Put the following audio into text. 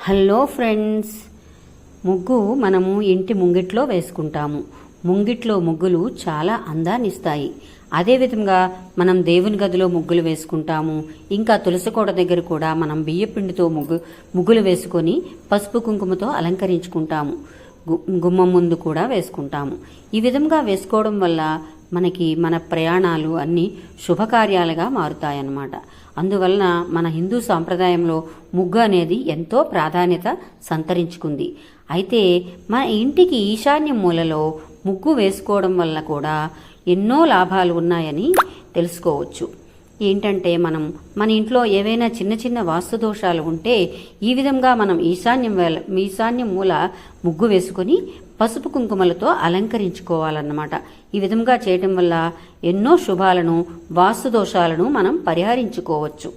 Hello friends, ముగ్గు మనము ఇంటి ముంగిట్లో వేసుకుంటాము. ముంగిట్లో ముగ్గులు చాలా అందాన్ని ఇస్తాయి. అదేవిధంగా మనం దేవుని గదిలో ముగ్గులు వేసుకుంటాము. ఇంకా తులసి కోట దగ్గర కూడా మనం బియ్యపిండితో ముగ్గులు వేసుకొని పసుపు కుంకుమతో అలంకరించుకుంటాము. గుమ్మం ముందు కూడా వేసుకుంటాము. ఈ విధంగా వేసుకోవడం వల్ల మనకి మన ప్రయాణాలు అన్నీ శుభకార్యాలుగా మారుతాయన్నమాట. అందువలన మన హిందూ సాంప్రదాయంలో ముగ్గు అనేది ఎంతో ప్రాధాన్యత సంతరించుకుంది. అయితే మన ఇంటికి ఈశాన్య మూలలో ముగ్గు వేసుకోవడం వల్ల కూడా ఎన్నో లాభాలు ఉన్నాయని తెలుసుకోవచ్చు. ఏంటంటే మన ఇంట్లో ఏవైనా చిన్న చిన్న వాస్తు దోషాలు ఉంటే ఈ విధంగా మనం ఈశాన్యం మూల ముగ్గు వేసుకొని పసుపు కుంకుమలతో అలంకరించుకోవాలన్నమాట. ఈ విధంగా చేయటం వల్ల ఎన్నో శుభాలను వాస్తు దోషాలను మనం పరిహరించుకోవచ్చు.